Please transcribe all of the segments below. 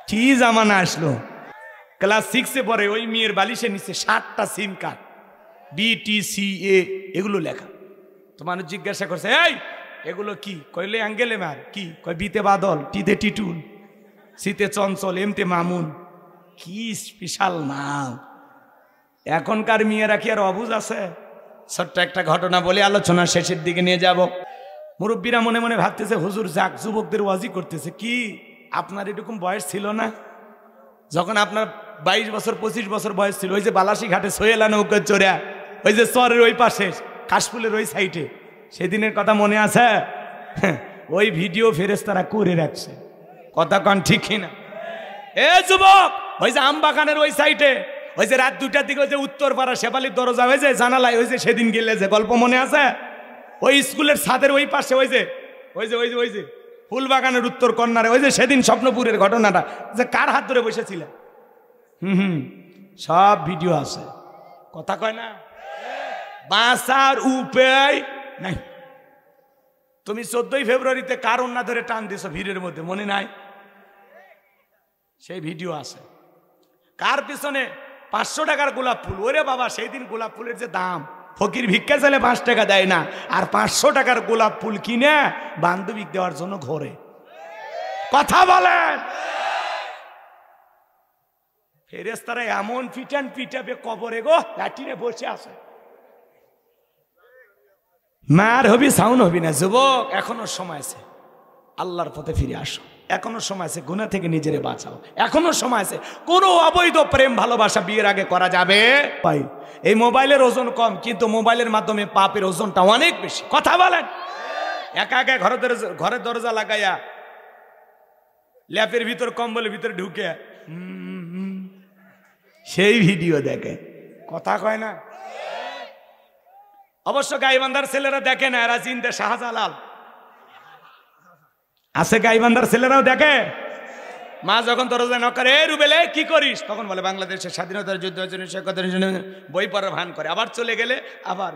কি জামানা আসলো। ক্লাস 6-এ পরে ওই মেয়ের বালিশের নিচে 7টা সিম কার্ড, BTCA এগুলো লেখা। তো মানুষ জিজ্ঞাসা করছে, এই এগুলো কি? কইলে অ্যাঙ্গেলে মার। কি কয়? বিতে বাদল, টিতে টিটুল, সিতে চঞ্চল, এমতে মামুন। কি স্পেশাল নাম। এখনকার মেয়েরা কি আর অবুঝ আছে? ছোট্ট একটা ঘটনা বলে আলোচনা শেষের দিকে নিয়ে যাব। মুরব্বীরা মনে মনে ভাবতেছে, হুজুর যাক যুবকদের ওয়াজি করতেছে। কি আপনার এরকম বয়স ছিল না? যখন আপনার 22 বছর 25 বছর বয়স ছিল, ওই যে বালাসী ঘাটে সোহেলা নৌকা চড়া, ওই যে চরের ওই পাশে কাশফুলের ওই সাইডে, সেদিনের কথা মনে আছে? ওই ভিডিও ফেরেশতারা করে রাখছে। কথা কন ঠিক কিনা? এ যুবক, ওই যে আমবাগানের ওই সাইডে, ওই যে রাত 2টার দিকে ওই যে উত্তরপাড়া শেফালির দরজা, ওই যে জানালায় ওই যে সেদিন গেলে যে গল্প মনে আছে? ওই স্কুলের ছাদের ওই পাশে ওই যে ফুলবাগানের উত্তর কর্নারে, ওই যে সেদিন স্বপ্নপুরের ঘটনাটা, যে কার হাত ধরে বসেছিল, সব ভিডিও আছে। কথা কয় না? বাঁচার উপায় নাই। তুমি 14ই ফেব্রুয়ারিতে কার ওন্না ধরে টান দিছো ভিড়ের মধ্যে, মনে নাই? সেই ভিডিও আছে। কার পিছনে 500 টাকার গোলাপ ফুল, ওরে বাবা সেই দিন গোলাপ ফুলের যে দাম, ফকির ভিক্ষা চাইলে 5 টাকা দেয় না, আর 500 টাকার গোলাপ ফুল কিনে বান্ধবীকে দেওয়ার জন্য ঘরে। কথা বলেন। ফেরেশতারা এমন পিটাবে কবরে গো, লাঠিনে বসে আছে। মার হবি সাউন্ড হবি না যুবক, এখনো সময় আছে, আল্লাহর পথে ফিরে আসো। এখনো সময় আছে, গুনাহ থেকে নিজেরে বাঁচাও। এখনো সময় আছে। কোনো অবৈধ প্রেম ভালোবাসা বিয়ের আগে করা যাবে ভাই। এই মোবাইলের ওজন কম, কিন্তু মোবাইলের মাধ্যমে পাপের ওজনটা অনেক বেশি। কথা বলেন। একা একা ঘরের দরজা লাগাইয়া ল্যাপের ভিতর কম্বলের ভিতরে ঢুকে সেই ভিডিও দেখে। কথা কয় না? অবশ্য গাইবান্ধার ছেলেরা দেখে না, এরা চিনতে শাহজালাল আছে। গাইবান্ধার ছেলেরাও দেখে। মা যখন দরজা নক করে, এ রুবেলে কি করিস, তখন বলে বাংলাদেশের স্বাধীনতার যুদ্ধের জন্য বই পড়ার ভান করে। আবার চলে গেলে আবার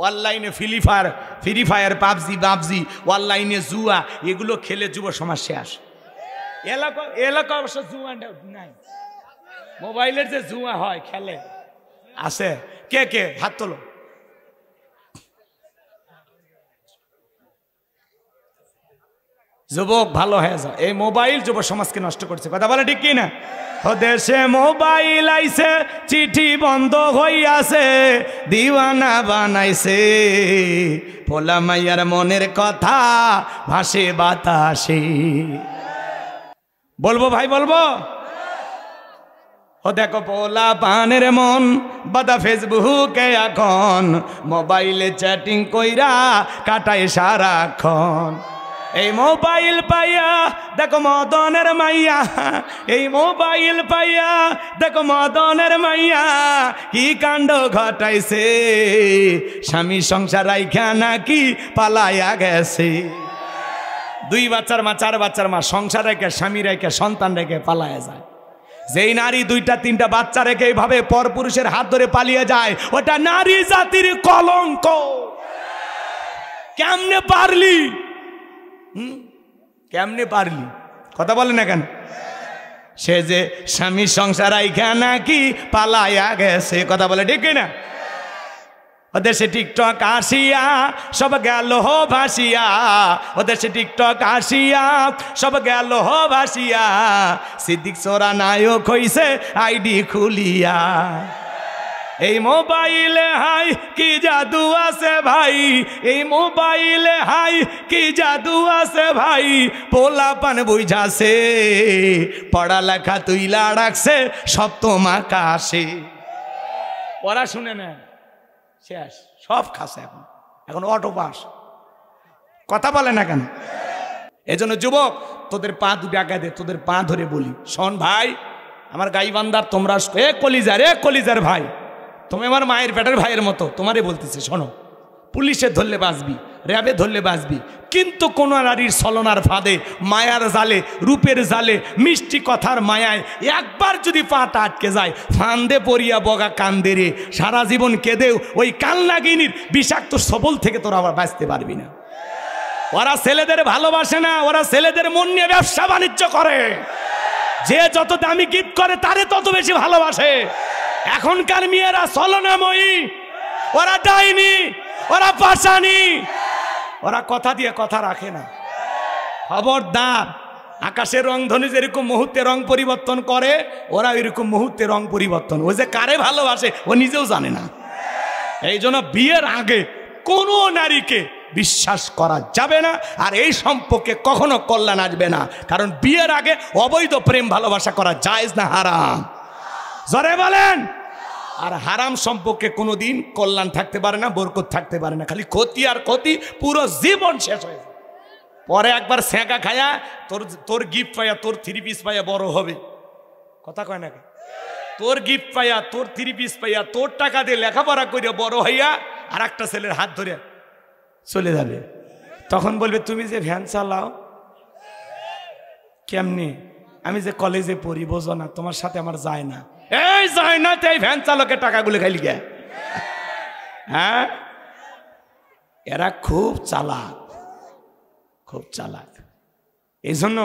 অনলাইনে ফ্রি ফায়ার পাবজি অনলাইনে জুয়া, এগুলো খেলে যুব সমাজ শেষ। এলাকা অবশ্য জুয়া নাই, মোবাইলের যে জুয়া হয় খেলে আছে। কে কে হাত তোলো। যুবক ভালো হয়ে যাও। এই মোবাইল যুব সমাজকে নষ্ট করছে। কথা বলে ঠিক কি না? দেশে মোবাইল আইছে, চিঠি বন্ধ হইয়াছে, দিওয়ানা বানাইছে, পোলা মাইয়ার মনের কথা ভাসে বাতাসে। বলবো ভাই, বলবো। ও দেখো পোলা পানের মন বাদা ফেসবুকে এখন, মোবাইলে চ্যাটিং কইরা কাটায় সারাক্ষণ। এই মোবাইল পাইয়া দেখো মদনের মাইয়া, এই মোবাইল পাইয়া দেখো মদনের মাইয়া কি কাণ্ড ঘটাইছে, স্বামী সংসার রাইখা নাকি পালাইয়া গেছে। 2 বাচ্চার মা 4 বাচ্চার মা সংসার রেখে, স্বামী রেখে, সন্তান রেখে পালাইয়া যায়। যেই নারী 2টা 3টা বাচ্চা রেখে এইভাবে পরপুরুষের হাত ধরে পালিয়ে যায়, ওটা নারী জাতির কলঙ্ক। কেমনে পারলি? কেমনে পারলি? কথা বলে না কেন? সে যে স্বামী সংসার আইখা নাকি পালাইয়া গেছে। কথা বলে ঠিক না? ওদের সে টিকটক আসিয়া সব গেল হো ভাসিয়া, ওদের সে টিকটক আসিয়া সব গেল হো ভাসিয়া, সিদ্দিক সোরা নায়ক হইছে আইডি খুলিয়া। এই মোবাইলে হাই কি জাদু আছে ভাই, এই মোবাইলে হাই কি জাদু আছে ভাই, পোলা পান বুঝাছে, পড়ালেখা তুইলা রাখছে সপ্তম আকাশে। পড়া শুনে না শেষ, সব খাসে। এখন অটো পাস। কথা বলে না কেন? এজন্য যুবক, তোদের পা দুটো আগে দে, তোদের পা ধরে বলি, শোন ভাই, আমার গাইবান্ধার তোমরা কলিজার ভাই, তুমি আমার মায়ের পেটের ভাইয়ের মতো, তোমারই বলতেছে, শোনো, পুলিশে ধরলে বাঁচবি, র্যাবে ধরলে বাঁচবি, কিন্তু কোন নারীর ছলনার ফাঁদে, মায়ার জালে, রূপের জালে, মিষ্টি কথার মায়ায় একবার যদি পাটা আটকে যায়, ফান্দে পড়িয়া বগা কান্দে রে, সারা জীবন কেঁদেও ওই কান্নাগিনীর বিষাক্ত সবল থেকে তোরা আবার বাঁচতে পারবি না। ওরা ছেলেদের ভালোবাসে না, ওরা ছেলেদের মন নিয়ে ব্যবসা বাণিজ্য করে। যে যত দামি গিফট করে তারে তত বেশি ভালোবাসে। এখনকার মেয়েরা ছলনাময়ী, ওরা ডাইনি, ওরা পাশানি, ওরা কথা দিয়ে কথা রাখে না। খবরদার, আকাশের রং ধনু যেরকম মুহূর্তে রং পরিবর্তন করে, ওরা এরকম মুহূর্তে রং পরিবর্তন। ও যে কারে ভালোবাসে ও নিজেও জানে না। এই জন্য বিয়ের আগে কোনো নারীকে বিশ্বাস করা যাবে না, আর এই সম্পর্কে কখনো কল্যাণ আসবে না। কারণ বিয়ের আগে অবৈধ প্রেম ভালোবাসা করা জায়েজ না হারাম? জোরে বলেন। আর হারাম সম্পর্কে কোনোদিন কল্যাণ থাকতে পারে না, বরকত থাকতে পারে না, খালি ক্ষতি আর ক্ষতি, পুরো জীবন শেষ হয়ে যায়। পরে একবার সেঁকা খায়া তোর গিফট পাইয়া, তোর 3 পিস পাইয়া বড় হবে, কথা কয় না? তোর গিফট পাইয়া, তোর 3 পিস পাইয়া, তোর টাকা দিয়ে লেখাপড়া করে বড় হইয়া আর একটা ছেলের হাত ধরে চলে যাবে। তখন বলবে তুমি যে ভ্যান চালাও কেমনি? আমি যে কলেজে পড়ি, বোঝো না, তোমার সাথে আমার যায় না। এই যায় না, তাই ভ্যান চালকের টাকাগুলো খাইলি গে। হ্যাঁ, এরা খুব চালাক, খুব চালাক। এই জন্য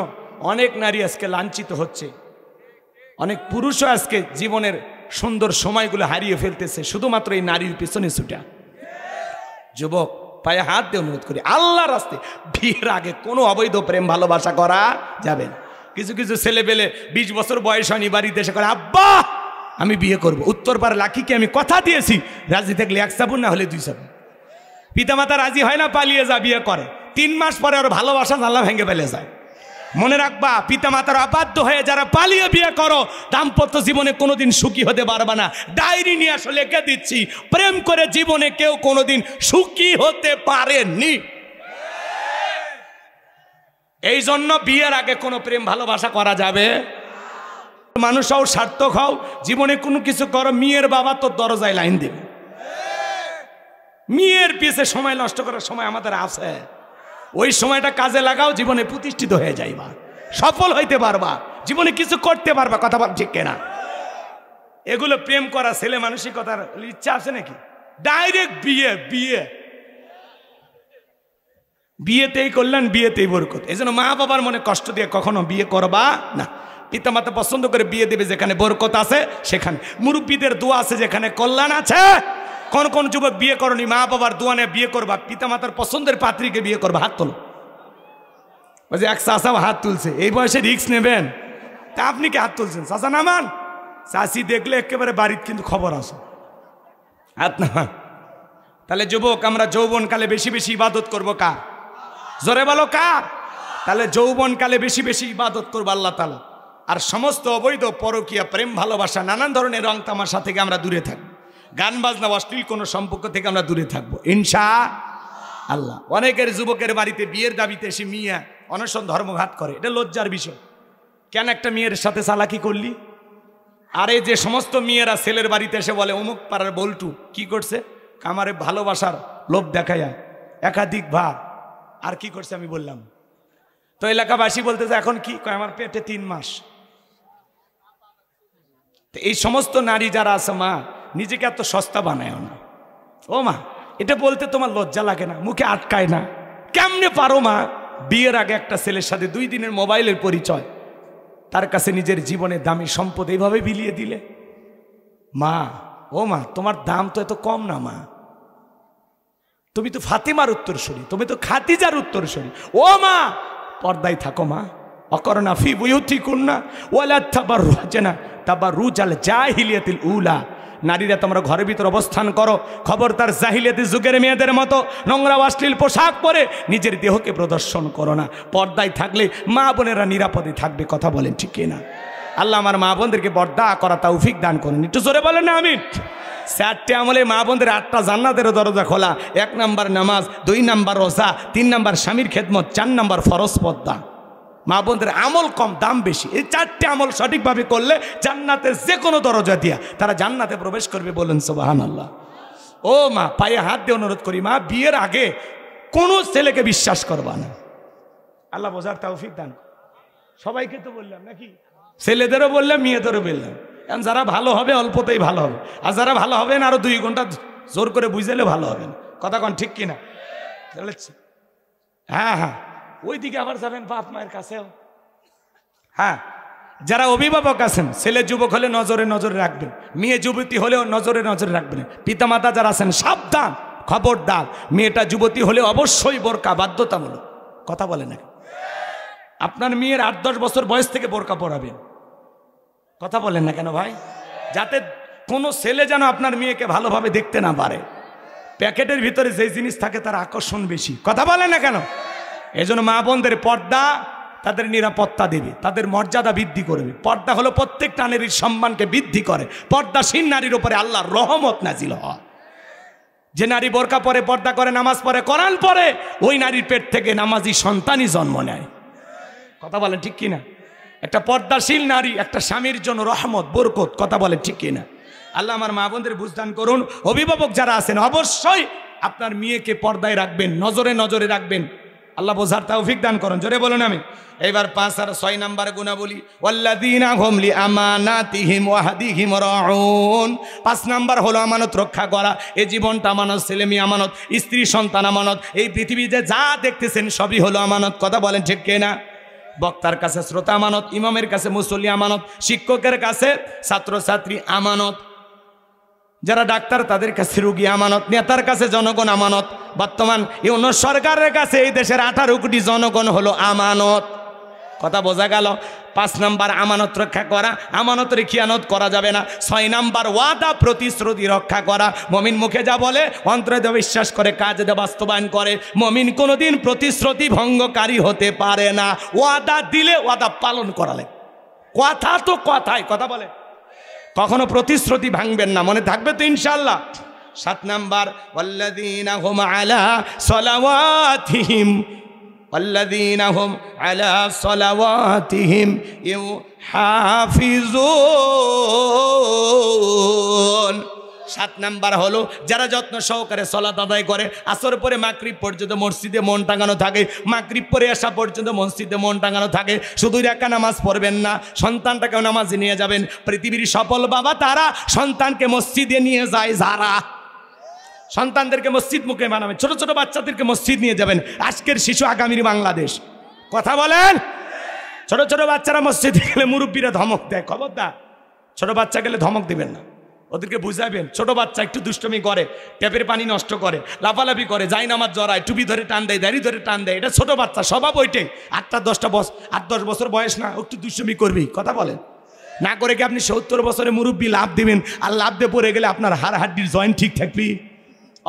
অনেক নারী আজকে লাঞ্ছিত হচ্ছে, অনেক পুরুষও আজকে জীবনের সুন্দর সময়গুলো হারিয়ে ফেলতেছে শুধুমাত্র এই নারীর পিছনে ছুটা। যুবক, পায়ে হাত দিয়ে অনুরোধ করি, আল্লাহর রাস্তায় বিয়ের আগে কোনো অবৈধ প্রেম ভালোবাসা করা যাবে না। কিছু কিছু ছেলে পেলে 20 বছর বয়স হয়নি, বাড়িতে এসে করে আব্বা আমি বিয়ে করব। উত্তরপাড়া লাকিকে আমি কথা দিয়েছি, রাজি থাকলে 1 সাবুন, না হলে 2 সাবুন। পিতামাতা রাজি হয় না, পালিয়ে যা বিয়ে করে। 3 মাস পরে ওর ভালোবাসা জানলা ভেঙে ফেলে যায়। মনে রাখবা, পিতামাতার অবাধ্য হয়ে যারা পালিয়ে বিয়ে করো, দাম্পত্য জীবনে কোনোদিন সুখী হতে পারবা না। ডায়েরি নিয়ে আসলে লিখে দিচ্ছি, প্রেম করে জীবনে কেউ কোনোদিন সুখী হতে পারেনি। এই জন্য বিয়ের আগে কোনো প্রেম ভালোবাসা করা যাবে। মানুষ হও, সার্থক হও, জীবনে কোনো কিছু করো, মেয়ের বাবা তোর দরজায় লাইন দেবে। মেয়ের পিছে সময় নষ্ট করার সময় আমাদের আছে, ওই সময়টা কাজে লাগাও, জীবনে প্রতিষ্ঠিত হয়ে যাইবা, সফল হইতে পারবা, জীবনে কিছু করতে পারবা। কথা বল ঠিক কিনা? এগুলো প্রেম করা ছেলে মানসিকতার ইচ্ছা আছে নাকি? ডাইরেক্ট বিয়ে, বিয়ে বিয়েতেই করলেন, বিয়েতেই বরকত। এই জন্য মা বাবার মনে কষ্ট দিয়ে কখনো বিয়ে করবা না। পিতামাতা পছন্দ করে বিয়ে দেবে যেখানে বরকত আছে সেখানে, মুরব্বীদের দোয়া আছে যেখানে কল্যাণ আছে। কোন কোন যুবক বিয়ে করনি, মা বাবার দোয়া নিয়ে বিয়ে করবা, পিতামাতার পছন্দের পাত্রীকে বিয়ে করবা, হাত তোলো। ওই যে এক চাষাও হাত তুলছে, এই বয়সে রিস্ক নেবেন? তা আপনি কি হাত তুলছেন? চাষা নামান, চাষি দেখলে একেবারে বাড়িতে কিন্তু খবর আছে, হাত নামান। তাহলে যুবক, আমরা যৌবনকালে বেশি বেশি ইবাদত করবো কার? জোরে বলো কার? তাহলে যৌবনকালে বেশি বেশি ইবাদত করবো আল্লাহ তাআলা। আর সমস্ত অবৈধ পরকীয়া প্রেম ভালোবাসা নানান ধরনের রং তামাশা থেকে আমরা দূরে থাকবো, গান বাজনা অশ্লীল কোনো সম্পর্ক থেকে আমরা দূরে থাকবো ইনশাআল্লাহ। অনেকের যুবকের বাড়িতে বিয়ের দাবিতে এসে মিয়া অনশন ধর্মঘাত করে, এটা লজ্জার বিষয়। কেন একটা মেয়ের সাথে চালাকি করলি? আরে যে সমস্ত মেয়েরা ছেলের বাড়িতে এসে বলে অমুক পাড়ার বল্টু কি করছে, আমারে ভালোবাসার লোভ দেখায় একাধিক ভার, আর কি করছে আমি বললাম তো, এলাকাবাসী বলতেছে এখন কি কয়, আমার পেটে 3 মাস। তো এই সমস্ত নারী যারা আছে, মা নিজেকে এত সস্তা বানায় না। ও মা, এটা বলতে তোমার লজ্জা লাগে না? মুখে আটকায় না? কেমনে পারো মা? বিয়ের আগে একটা ছেলের সাথে 2 দিনের মোবাইলের পরিচয়, তার কাছে নিজের জীবনের দামি সম্পদ এইভাবে বিলিয়ে দিলে? মা, ও মা, তোমার দাম তো এত কম না মা। তুমি তো ফাতেমার উত্তরসূরি, তুমি তো খাদিজার উত্তরসূরি। ও মা, পর্দায় থাকো মা। অকরনা ফি বুয়ুতিকুন্না ওয়ালা তাবাররুজনা তাবাররুজাল জাহিলিয়াতিল উলা। নারীরা তোমরা ঘরের ভিতর অবস্থান করো, খবরদার জাহিলিয়াতি যুগের মেয়েদের মতো নোংরা অশ্লীল পোশাক পরে নিজের দেহকে প্রদর্শন করো না। পর্দায় থাকলে মা বোনেরা নিরাপদে থাকবে। কথা বলেন ঠিক কিনা? আল্লাহ আমার মা বোনদেরকে পর্দা করা তৌফিক দান করুন। একটু জোরে বলেন না আমিন। 4টে আমলে মা বোনদের 8টা জান্নাতের দরজা খোলা। 1 নাম্বার নামাজ, 2 নাম্বার রোজা, 3 নাম্বার স্বামীর খেদমত, 4 নাম্বার ফরজ পর্দা। মা বোনদের আমল কম, দাম বেশি। এই 4টে আমল সঠিকভাবে করলে জান্নাতের যে কোনো দরজা দিয়া তারা জান্নাতে প্রবেশ করবে। বলেন সুবহানাল্লাহ। ও মা, পায়ে হাত দিয়ে অনুরোধ করি মা, বিয়ের আগে কোনো ছেলেকে বিশ্বাস করবা না। আল্লাহ বোঝার তৌফিক দান। সবাইকে তো বললাম নাকি, ছেলেদেরও বললাম, মেয়েদেরও বললাম। এখন যারা ভালো হবে অল্পতেই ভালো হবে, আর যারা ভালো হবে না আরো 2 ঘন্টা জোর করে বুঝালে ভালো হবে না। কথা কন ঠিক কিনা? হ্যাঁ হ্যাঁ, ওইদিকে আবার যাবেন বাপ মায়ের কাছেও। হ্যাঁ, যারা অভিভাবক আছেন, ছেলে যুবক হলে নজরে নজরে রাখবেন, মেয়ে যুবতী হলেও নজরে নজরে রাখবেন। পিতামাতা যারা আছেন সাবধান, খবরদার, মেয়েটা যুবতী হলে অবশ্যই বোরকা বাধ্যতামূলক। কথা বলে না? আপনার মেয়ের 8-10 বছর বয়স থেকে বোরকা পরাবেন। কথা বলেন না কেন ভাই? যাতে কোনো ছেলে যেন আপনার মেয়েকে ভালোভাবে দেখতে না পারে। প্যাকেটের ভিতরে যে জিনিস থাকে তার আকর্ষণ বেশি। কথা বলেন না কেন? এই জন্য মা বোনদের পর্দা তাদের নিরাপত্তা দেবে, তাদের মর্যাদা বৃদ্ধি করবে। পর্দা হলো প্রত্যেকটা নারীর সম্মানকে বৃদ্ধি করে। পর্দাশীল নারীর উপরে আল্লাহর রহমত নাজিল হয়। যে নারী বোরকা পরে, পর্দা করে, নামাজ পড়ে, কোরআন পড়ে, ওই নারীর পেট থেকে নামাজি সন্তানই জন্ম নেয়। কথা বলেন ঠিক কিনা? একটা পর্দাশীল নারী একটা স্বামীর জন্য রহমত, বরকত। কথা বলেন ঠিক কিনা? আল্লাহ আমার মা বোনদের বুঝদান করুন। অভিভাবক যারা আছেন অবশ্যই আপনার মেয়েকে পর্দায় রাখবেন, নজরে নজরে রাখবেন। আল্লাহ বোঝার তৌফিক দান করুন। জোরে বলুন আমি। এবার 5 আর 6 নাম্বার গুণাবলী, ওয়াল্লাযীনা হুম লিআমানাতিহিম ওয়া আহদিহিম রাউন। 5 নাম্বার হলো আমানত রক্ষা করা। এই জীবনটা আমানত, ছেলে মেয়ে আমানত, স্ত্রী সন্তান আমানত, এই পৃথিবীতে যা দেখতেছেন সবই হলো আমানত। কথা বলেন ঠিক কিনা? বক্তার কাছে শ্রোতা আমানত, ইমামের কাছে মুসল্লি আমানত, শিক্ষকের কাছে ছাত্রছাত্রী আমানত, যারা ডাক্তার তাদের কাছে রোগী আমানত, নেতার কাছে জনগণ আমানত। বর্তমান ইউনূস সরকারের কাছে এই দেশের 18 কোটি জনগণ হলো আমানত। কথা বোঝা গেল? 5 নাম্বার আমানত রক্ষা করা, আমানতের খিয়ানত করা যাবে না। 6 নাম্বার ওয়াদা প্রতিশ্রুতি রক্ষা করা। মুমিন মুখে যা বলে অন্তরে যা বিশ্বাস করে, কাজে যা বাস্তবায়ন করে। মুমিন কোনোদিন প্রতিশ্রুতি ভঙ্গকারী হতে পারে না। ওয়াদা দিলে ওয়াদা পালন করা লাগে। কথা তো কথাই। কথা বলে, কখনো প্রতিশ্রুতি ভাঙবেন না, মনে থাকবে তো ইনশাআল্লাহ। 7 নাম্বার, ওয়াল্লাযীনা হুম আলা সালাওয়াতিহিম ওয়াল্লাযীনা হুম আলা সালাওয়াতিহিম ইউহাফিজুন। 7 নাম্বার হলো যারা যত্ন সহকারে সালাত আদায় করে। আসর পরে মাগরিব পর্যন্ত মসজিদে মন টাঙানো থাকে, মাগরিব পরে আসা পর্যন্ত মসজিদে মন টাঙানো থাকে। শুধু একা নামাজ পড়বেন না, সন্তানটাকেও নামাজে নিয়ে যাবেন। পৃথিবীর সফল বাবা তারা সন্তানকে মসজিদে নিয়ে যায়। যারা সন্তানদেরকে মসজিদ মুখে বানাবেন, ছোট ছোট বাচ্চাদেরকে মসজিদ নিয়ে যাবেন। আজকের শিশু আগামীর বাংলাদেশ। কথা বলেন? ছোট ছোট বাচ্চারা মসজিদে গেলে মুরব্বীরা ধমক দেয়। খবরদার, ছোট বাচ্চা গেলে ধমক দিবেন না, ওদেরকে বুঝাবেন। ছোট বাচ্চা একটু দুষ্টমি করে, ট্যাপের পানি নষ্ট করে, লাফালাফি করে, যাই নামাজ জড়ায়, টুপি ধরে টান দেয়, দাড়ি ধরে টান দেয়। এটা ছোট বাচ্চা স্বভাব, ওইটাই। 8-10 বছর বয়স না, একটু দুষ্টমি করবি। কথা বলেন? না করে কি আপনি 70 বছরে মুরব্বী লাভ দিবেন? আর লাভ দিয়ে পড়ে গেলে আপনার হাড় হাড্ডির জয়েন্ট ঠিক থাকবি?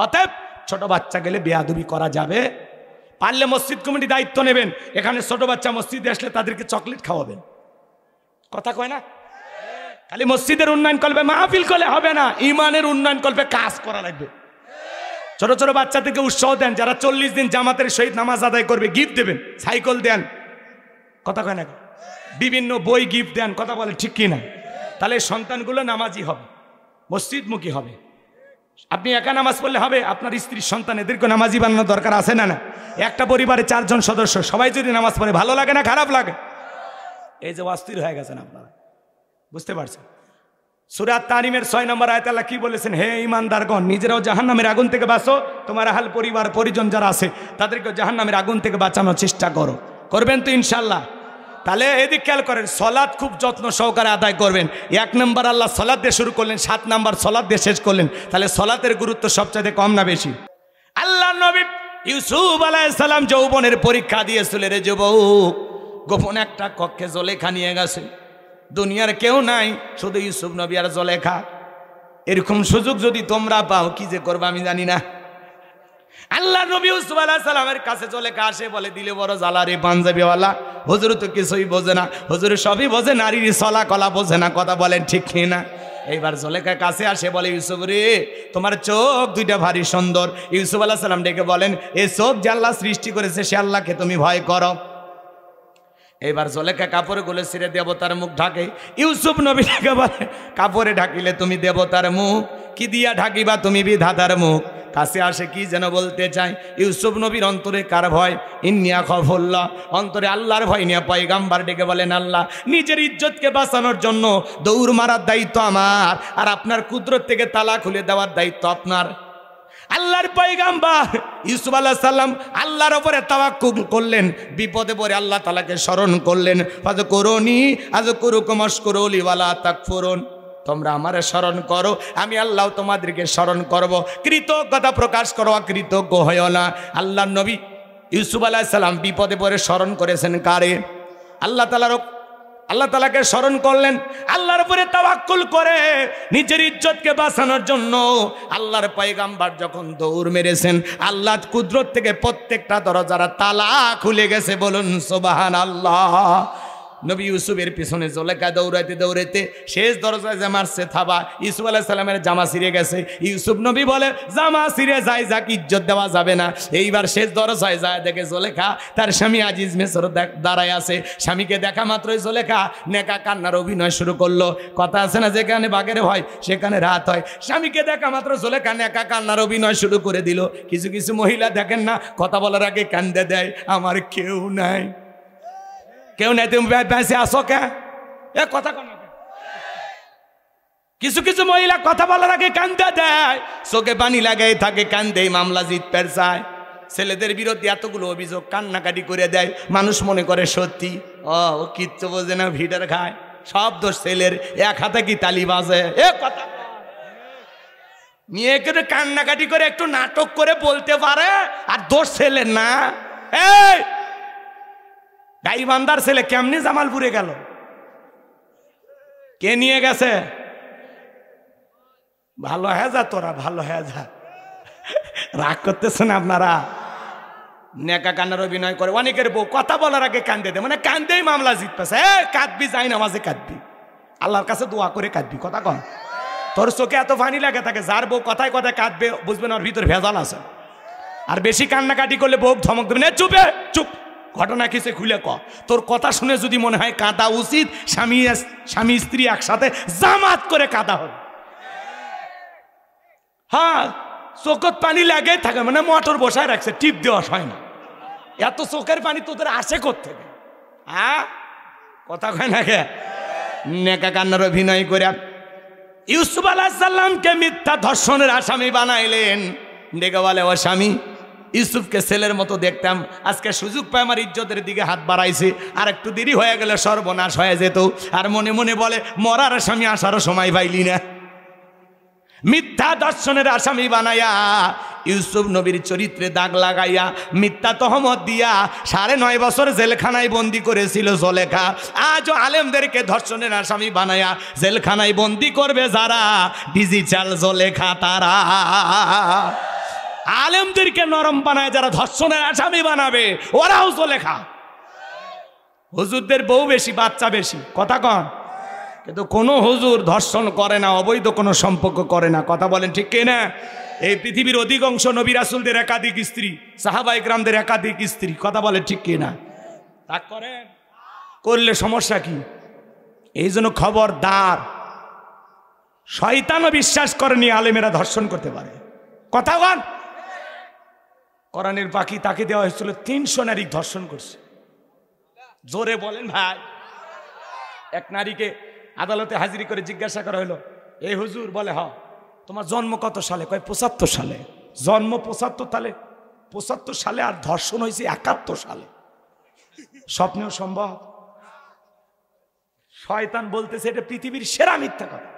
অতএব ছোট বাচ্চা গেলে বেয়াদবি করা যাবে। পারলে মসজিদ কমিটি দায়িত্ব নেবেন। এখানে ছোট বাচ্চা মসজিদে আসলে তাদেরকে চকলেট খাওয়াবেন। কথা কয় না? খালি মসজিদের উন্নয়ন করবে, মাহফিল করলে হবে না, ইমানের উন্নয়ন করবে, কাজ করা লাগবে। ছোট ছোট বাচ্চাদেরকে উৎসাহ দেন। যারা 40 দিন জামাতের সহিত নামাজ আদায় করবে গিফট দেবেন, সাইকেল দেন। কথা কয় না? বিভিন্ন বই গিফট দেন। কথা বলে ঠিক কিনা? তাহলে সন্তানগুলো নামাজি হবে, মসজিদমুখী হবে। আপনি একা নামাজ পড়লে হবে? আপনার স্ত্রীর সন্তান এদেরকে নামাজি বানানোর দরকার আছে না? না, একটা পরিবারে 4 জন সদস্য, সবাই যদি নামাজ পড়ে ভালো লাগে না খারাপ লাগে? এই যে অস্থির হয়ে গেছেন আপনারা, বুঝতে পারছেন? সূরা তারিমের 6 নম্বর আয়াতে আল্লাহ কি বলেছেন? হে ঈমানদারগণ, নিজেরাও জাহান্নামের আগুন থেকে বাঁচো, তোমার আহল পরিবার পরিজন যারা আছে তাদেরকে জাহান্নামের আগুন থেকে বাঁচানোর চেষ্টা করো। করবেন তো ইনশাআল্লাহ? তাহলে এদিক খেয়াল করেন, সালাত খুব যত্ন সহকারে আদায় করবেন। 1 নম্বর আল্লাহ সালাত দিয়ে শুরু করলেন, 7 নম্বর সালাত দিয়ে শেষ করলেন। তাহলে সালাতের গুরুত্ব সবচেয়ে কম না বেশি? আল্লাহ নবী ইউসুফ আলাইহিস সালাম যৌবনের পরীক্ষা দিয়েছিলেন। রে যুবক, গোপন একটা কক্ষে জলেখা নিয়ে গেছে। দুনিয়ার কেউ নাই, শুধু ইউসুফ নবী আর জলেখা। এরকম সুযোগ যদি তোমরা পাও কি যে করবে আমি জানি না। আল্লাহ নবী ইউসুফ আলাইহিস সালামের কাছে জলেখা আসে, বলে দিলে বড় জ্বালা রে পাঞ্জাবিওয়ালা, হুজুর তো কিছুই বোঝে না, হুজুর সবই বোঝে, নারীর চলা কলা বোঝে না। কথা বলেন ঠিক কিনা? এইবার জলেখা কাছে আসে, বলে ইউসুফ রে, তোমার চোখ দুইটা ভারী সুন্দর। ইউসুফ আলাইহিস সালাম ডেকে বলেন, এই চোখ যে আল্লাহ সৃষ্টি করেছে সে আল্লাহকে তুমি ভয় করো। এবার জলেখা কাপড় গুলো ছিঁড়ে দেবতার মুখ ঢাকে। ইউসুফ নবী ডেকে বলে, কাপড়ে ঢাকিলে তুমি দেবতার মুখ, কি দিয়া ঢাকিবা তুমি বিধাতার মুখ? কাছে আসে কি যেন বলতে চায়। ইউসুফ নবীর অন্তরে কার ভয়? ইন্নিয়া খাফুল্লাহ, অন্তরে আল্লাহর ভয় নিয়ে পয়গাম্বার ডেকে বলেন, আল্লাহ নিজের ইজ্জতকে বাঁচানোর জন্য দৌড় মারার দায়িত্ব আমার, আর আপনার কুদরত থেকে তালা খুলে দেওয়ার দায়িত্ব আপনার। আল্লাহর পয়গাম্বর ইউসুফ আলাইহিস সালাম আল্লাহর উপরে তাওয়াক্কুল করলেন, বিপদে পড়ে আল্লাহ তাআলাকে স্মরণ করলেন। ফাযকুরুনি আযকুরুকুম ওয়াশকুরুলি ওয়ালা তাকফুরুন, তোমরা আমারে স্মরণ করো, আমি আল্লাহ তোমাদেরকে স্মরণ করব। কৃতজ্ঞতা প্রকাশ করো, কৃতজ্ঞ হইও না। আল্লাহর নবী ইউসুফ আলাইহিস সালাম বিপদে পড়ে স্মরণ করেছেন কারে? আল্লাহ তাআলাকে স্মরণ করলেন। আল্লাহর উপরে তাওয়াক্কুল করে নিজের ইজ্জতকে বাঁচানোর জন্য আল্লাহর পয়গাম্বর যখন দৌড় মেরেছেন, আল্লাহর কুদরত থেকে প্রত্যেকটা দরজার তালা খুলে গেছে। বলুন সুবহানাল্লাহ। নবী ইউসুফের পিছনে জুলেখা দৌড়াইতে দৌড়াইতে শেষ দরজায় যে মারছে থাবা, ইউসুফ আলাইহিস সালামের জামা ছিঁড়ে গেছে। ইউসুফ নবী বলে জামা ছিঁড়ে যায় যাক, ইজ্জত দেওয়া যাবে না। এইবার শেষ দরজায় যায় দেখে জুলেখা তার স্বামী আজিজ মিসর দাঁড়ায় আছে। স্বামীকে দেখা মাত্রই জুলেখা নেকা কান্নার অভিনয় শুরু করলো। কথা আছে না, যেখানে বাঘের হয় সেখানে রাত হয়। স্বামীকে দেখা মাত্র জুলেখা নেকা কান্নার অভিনয় শুরু করে দিল। কিছু কিছু মহিলা দেখেন না, কথা বলার আগে কান্দে দেয়, আমার কেউ নাই, কেউ নাই, তুমি বেঁচে আসো কে? এ কথা কন। কিছু কিছু মহিলা কথা বলার আগে কান্দে দেয়, চোখে পানি লাগাই থাকে, কান্দে, মামলা জিততে চায়। ছেলেদের বিরুদ্ধে এতগুলো অভিযোগ, কান্নাকাটি করে দেয়। মানুষ মনে করে সত্যি, ও কিচ্ছু বোঝে না, ভিড়ের খায়, সব দোষ ছেলের, এক হাতে কি তালি বাজে। এ কথা নিয়ে কেটে কান্নাকাটি করে একটু নাটক করে বলতে পারে, আর দোষ ছেলের না। এই গাইবান্ধার ছেলে কেমনি জামালপুরে গেল? কে নিয়ে গেছে? ভালো হয়ে যা তোরা, ভালো হয়ে যা। রাগ করতেছেন আপনারা? নেকা কান্নার অভিনয় করে। অনেকের বউ কথা বলার আগে কান্দে দেয়, মানে কান্দেই মামলা জিততেছে। কাঁদবি, যাই নামাজে কাঁদবি, আল্লাহর কাছে দোয়া করে কাঁদবি। কথা কন। তোর চোখে এত পানি লাগে থাকে, যার বউ কথায় কথায় কাঁদবে বুঝবেন ওর ভিতরে ভেজাল আছে। আর বেশি কান্নাকাটি করলে বউ ধমক দেবে, চুপে চুপ, ঘটনা কিসে খুলে ক। তোর কথা শুনে যদি মনে হয় কাঁদা উচিত, স্বামী স্ত্রী একসাথে জামাত করে কাঁদা হবে। হ্যাঁ, চোখত পানি লাগে থাকে, মানে মোটর বসায় রাখছে, টিপ দেওয়া হয় না। এত চোখের পানি তোদের আসে কোত্থেকে? হ্যাঁ, কথা কয় না কে? নেকা কান্নার অভিনয় করে ইউসুফ আলাইহিস সালামকে মিথ্যা ধর্ষণের আসামি বানাইলেন। ডেকে বলে, ও স্বামী, ইউসুফকে ছেলের মতো দেখতাম, আজকে সুযোগ পায় আমার ইজ্জতের দিকে হাত বাড়াইছে, আর একটু দেরি হয়ে গেলে সর্বনাশ হয়ে যেত। আর মনে মনে বলে, মরার আসামি আসারও সময় পাইলি না। মিথ্যা দর্শনের আসামি বানাইয়া ইউসুফ নবীর চরিত্রে দাগ লাগাইয়া মিথ্যা তহমত দিয়া 9.5 বছর জেলখানায় বন্দি করেছিল জুলেখা। আজও আলেমদেরকে ধর্ষণের আসামি বানাইয়া জেলখানায় বন্দি করবে যারা, ডিজিটাল জুলেখা তারা। আলেমদেরকে নরম বানায় যারা ধর্ষণের আসামি বানাবে, ওরাও জুলেখা। হুজুরদের বউ বেশি, বাচ্চা বেশি। কথা কন। কিন্তু কোনো হুজুর ধর্ষণ করে না, অবৈধ কোনো সম্পর্ক করে না। কথা বলেন ঠিক কিনা? এই পৃথিবীর অধিকাংশ নবী রাসূলদের একাধিক স্ত্রী, সাহাবায়ে কেরামদের একাধিক স্ত্রী। কথা বলেন ঠিক কিনা? তা করেন, করলে সমস্যা কি? এই জন্য খবরদার, শয়তানও বিশ্বাস করেনি আলেমেরা ধর্ষণ করতে পারে। কথা বল। কোরআনের বাকি তাকে দেওয়া হয়েছিল 300 নারী ধর্ষণ করছে। জোরে বলেন ভাই। এক নারীকে আদালতে হাজিরি করে জিজ্ঞাসা করা হলো, এই হুজুর, বলে হ, তোমার জন্ম কত সালে? কয় 75 সালে। জন্ম 75 সালে, আর ধর্ষণ হয়েছে 71 সালে। স্বপ্নেও সম্ভব? শয়তান বলতেছে এটা পৃথিবীর সেরা মিথ্যা কথা।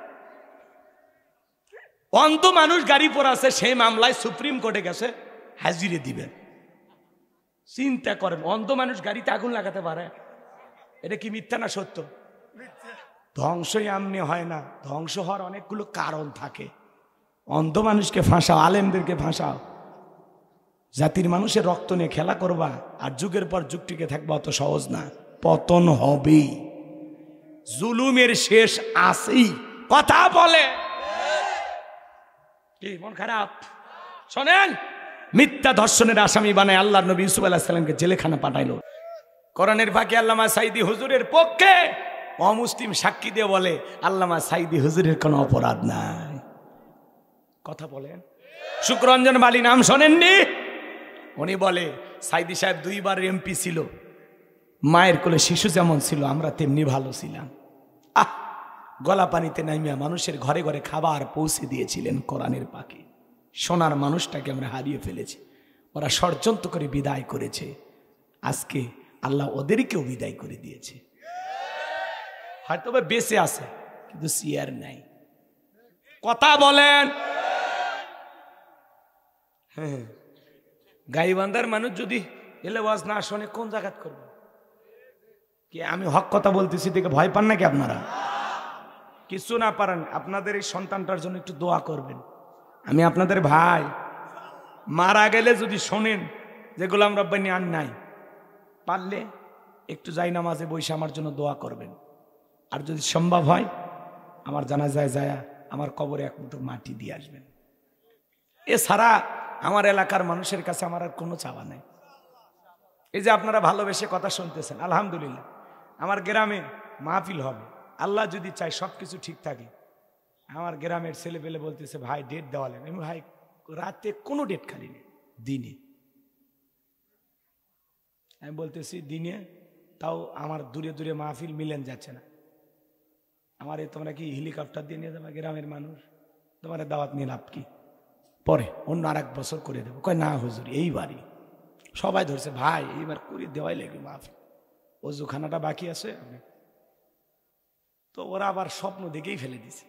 অন্ধ মানুষ গাড়ি পর আছে, সেই মামলায় সুপ্রিম কোর্টে গেছে, হাজিরে দিবেন। চিন্তা করেন, অন্ধ মানুষ গাড়িতে আগুন লাগাতে পারে? এটা কি মিথ্যা না সত্য? ধ্বংসই এমনি হয় না, ধ্বংস হওয়ার অনেকগুলো কারণ থাকে। অন্ধ মানুষকে ফাঁসাও, আলেমদেরকে ফাঁসাও, জাতির মানুষের রক্ত নিয়ে খেলা করবা, আর যুগের পর যুগ টিকে থাকবা, অত সহজ না। পতন হবেই, জুলুমের শেষ আসেই। কথা বলে কি মন খারাপ? শোনেন, মিথ্যা ধর্ষণের আসামি বানায় আল্লাহর নবী ইউসুফ আলাইহিস সালামকে জেলখানা পাঠাইলো। কোরআনের ফাঁকে আল্লামা সাইদি হুজুরের পক্ষে অমুসলিম সাক্ষী দিয়ে বলে, আল্লামা সাইদি হুজুরের কোনো অপরাধ নাই। কথা বলেন। শুক্ররঞ্জন বালি নাম শোনেননি? উনি বলে, সাইদি সাহেব 2 বার এমপি ছিল, মায়ের কোলে শিশু যেমন ছিল আমরা তেমনি ভালো ছিলাম। গলা পানিতে নামিয়া মানুষের ঘরে ঘরে খাবার পৌঁছে দিয়েছিলেন কোরআনের পাকে। সোনার মানুষটাকে আমরা হারিয়ে ফেলেছি। ওরা ষড়যন্ত্র করে বিদায় করেছে, আজকে আল্লাহ ওদেরকেও বিদায় করে দিয়েছে। হয়তো বা বেঁচে আছে কিন্তু সিয়ার নাই। কথা বলেন। হ্যাঁ, গাইবান্ধার মানুষ যদি এলে ওয়াজ না শোনে কোন জায়গাত করবে? কি আমি হক কথা বলতেছি দেখে ভয় পান নাকি আপনারা? কিছু না পারেন, আপনাদের এই সন্তানটার জন্য একটু দোয়া করবেন। আমি আপনাদের ভাই, মারা গেলে যদি শোনেন যে গোলাম রব্বানী আর নাই, পারলে একটু যাই নামাজে বসে আমার জন্য দোয়া করবেন। আর যদি সম্ভব হয় আমার জানাজায় যায় আমার কবরে এক মুঠো মাটি দিয়ে আসবেন। এছাড়া আমার এলাকার মানুষের কাছে আমার আর কোনো চাওয়া নাই। এই যে আপনারা ভালোবেসে কথা শুনতেছেন, আলহামদুলিল্লাহ। আমার গ্রামে মাহফিল হবে, আল্লাহ যদি চাই সব কিছু ঠিক থাকে। আমার গ্রামের ছেলে পেলে বলতেছে ভাই ডেট দেওয়ালেন। আমি ভাই রাতে কোনো ডেট খালি নেই, দিনে। আমি বলতেছি দিনে, তাও আমার দূরে দূরে মাহফিল মিলেন যাচ্ছে না। আমার তোমরা কি হেলিকপ্টার দিয়ে নিয়ে যাবে গ্রামের মানুষ? তোমার দাওয়াত নিয়ে লাভ কি? পরে অন্য আর এক বছর করে দেবো। কয় না হুজুর এইবারই। সবাই ধরছে ভাই এইবার করে দেওয়াই লাগবে মাহফিল, অজুখানাটা বাকি আছে। তো ওরা আবার স্বপ্ন দেখেই ফেলে দিছে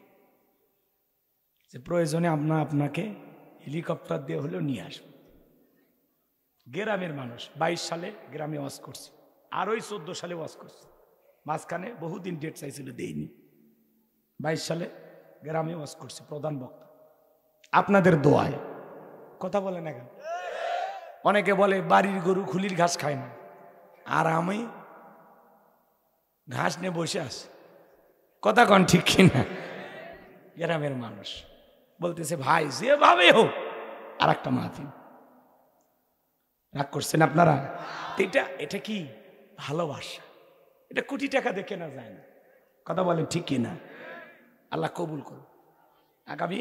যে প্রয়োজনে আপনাকে হেলিকপ্টার দিয়ে হলেও নিয়ে আসবো। গ্রামের মানুষ 22 সালে গ্রামে ওয়াজ করছে, আর ওই 14 সালে ওয়াজ করছে। মাঝখানে বহুদিন ডেট চাইছিল, দেয়নি। 22 সালে গ্রামে ওয়াজ করছে প্রধান বক্তা, আপনাদের দোয়ায়। কথা বলে না কেন? অনেকে বলে বাড়ির গরু খুলির ঘাস খায় না, আর আমি ঘাস নিয়ে বসে আছি। কথা কন ঠিক কিনা? গ্রামের মানুষ বলতেছে ভাই যেভাবে হোক আর একটা মাহফিল। রাগ করছেন আপনারা? এটা কি ভালোবাসা? এটা কোটি টাকা দিয়ে কেনা যায় না। কথা বলেন ঠিক কিনা? আল্লাহ কবুল করুন। আগামী